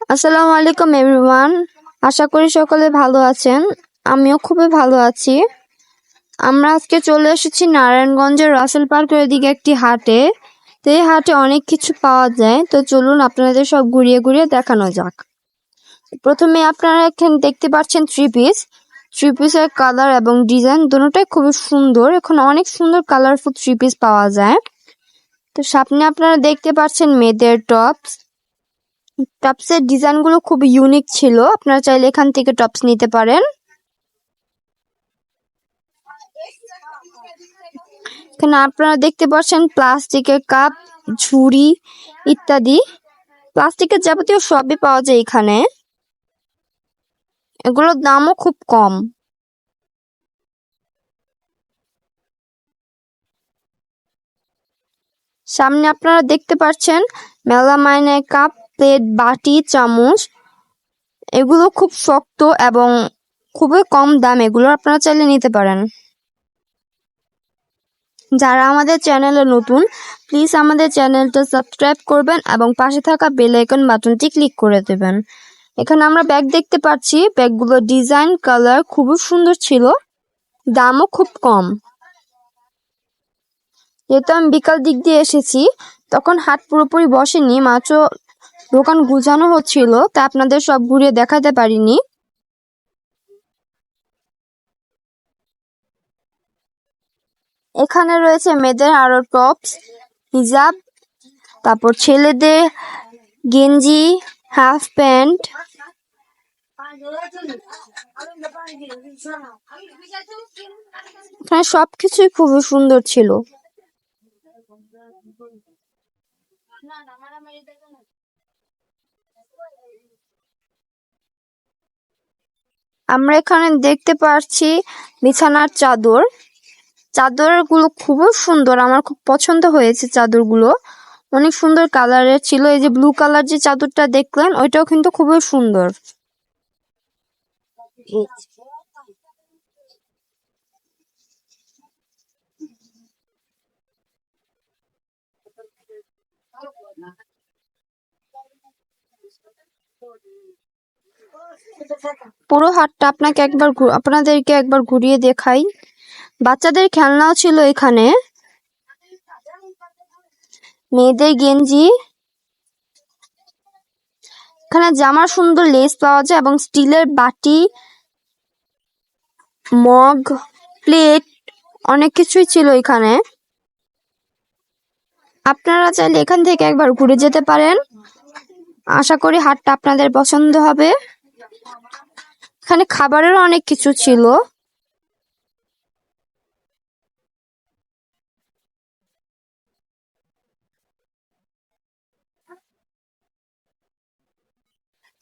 আসসালামু আলাইকুম এভরিওয়ান। আশা করি সকলে ভালো আছেন। আমিও খুবই ভালো আছি। আমরা আজকে চলে এসেছি নারায়ণগঞ্জের রাসেল পার্কের দিকে একটি হাটে। তো এই হাটে অনেক কিছু পাওয়া যায়। তো চলুন আপনাদের সব ঘুরিয়ে ঘুরিয়ে দেখানো যাক। প্রথমে আপনারা এখানে দেখতে পাচ্ছেন থ্রি পিসের কালার এবং ডিজাইন দুটোটাই খুবই সুন্দর। এখানে অনেক সুন্দর কালারফুল থ্রি পিস পাওয়া যায়। তো সামনে আপনারা দেখতে পাচ্ছেন মেয়েদের টপসের ডিজাইনগুলো খুব ইউনিক ছিল। আপনারা চাইলে এখান থেকে টপস নিতে পারেন। এখানে আপনারা দেখতে পাচ্ছেন প্লাস্টিকের কাপ, ঝুড়ি ইত্যাদি। প্লাস্টিকের যাবতীয় সবই পাওয়া যায় এখানে। এগুলোর দামও খুব কম। সামনে আপনারা দেখতে পাচ্ছেন মেলামাইনের কাপ, প্লেট, বাটি, চামচ। এগুলো খুব শক্ত এবং খুবই কম দাম। এগুলো আপনারা চাইলে নিতে পারেন। যারা আমাদের চ্যানেলে নতুন, প্লিজ আমাদের চ্যানেলটা সাবস্ক্রাইব করবেন এবং পাশে থাকা বেল আইকন বাটনটি ক্লিক করে দেবেন। এখানে আমরা ব্যাগ দেখতে পাচ্ছি। ব্যাগগুলোর ডিজাইন, কালার খুবই সুন্দর ছিল, দামও খুব কম। যেহেতু আমি বিকাল দিক দিয়ে এসেছি, তখন হাট পুরোপুরি বসেনি, মাত্র দোকান গুছানো হচ্ছিল, তা আপনাদের সব ঘুরিয়ে দেখাতে পারিনি। এখানে রয়েছে মেয়েদের আরো টপস, হিজাব, তারপর ছেলেদের গেঞ্জি, হাফ প্যান্ট। এখানে সবকিছুই খুবই সুন্দর ছিল। আমরা এখানে দেখতে পাচ্ছি বিছানার চাদর। চাদরগুলো খুবই সুন্দর, আমার খুব পছন্দ হয়েছে চাদরগুলো। অনেক সুন্দর কালারের ছিল। এই যে ব্লু কালার যে চাদরটা দেখলেন, ওইটাও কিন্তু খুবই সুন্দর। পুরো হাটটা আপনাদেরকে একবার ঘুরিয়ে দেখাই। বাচ্চাদের খেলনাও ছিল এখানে, মেয়েদের গেঞ্জি। এখানে জামার সুন্দর লেস পাওয়া যায় এবং স্টিলের বাটি, মগ, প্লেট, অনেক কিছুই ছিল এখানে। আপনারা চাইলে এখান থেকে একবার ঘুরে যেতে পারেন। আশা করি হাটটা আপনাদের পছন্দ হবে। এখানে খাবারেরও অনেক কিছু ছিল।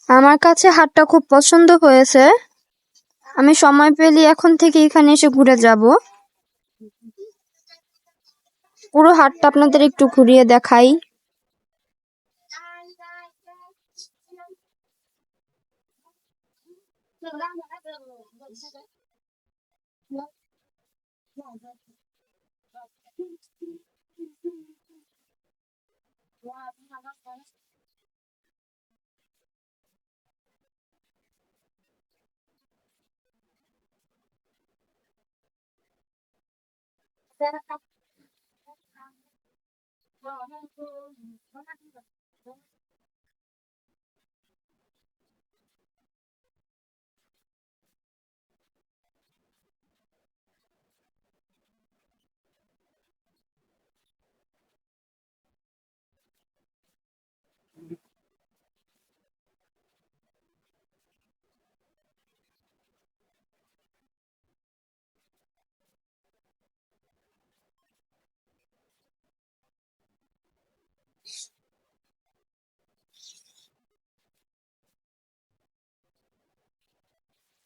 আমার কাছে হাটটা খুব পছন্দ হয়েছে। আমি সময় পেলে এখন থেকে এখানে এসে ঘুরে যাব। পুরো হাটটা আপনাদের একটু ঘুরিয়ে দেখাই।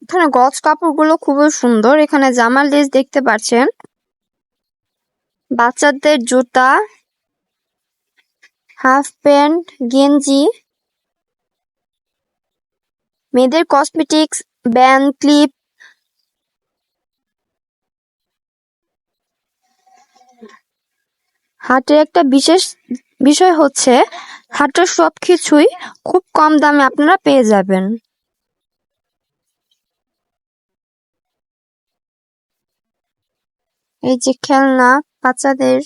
এখানে গজ কাপড়গুলো খুবই সুন্দর। এখানে জামার লেস দেখতে পাচ্ছেন, বাচ্চাদের জুতা, হাফ প্যান্ট, গেঞ্জি, মেয়েদের কসমেটিক্স, ব্যান্ড, ক্লিপ। হাটে একটা বিশেষ বিষয় হচ্ছে হাটের সবকিছুই খুব কম দামে আপনারা পেয়ে যাবেন। এই যে খেলনা বাচ্চাদের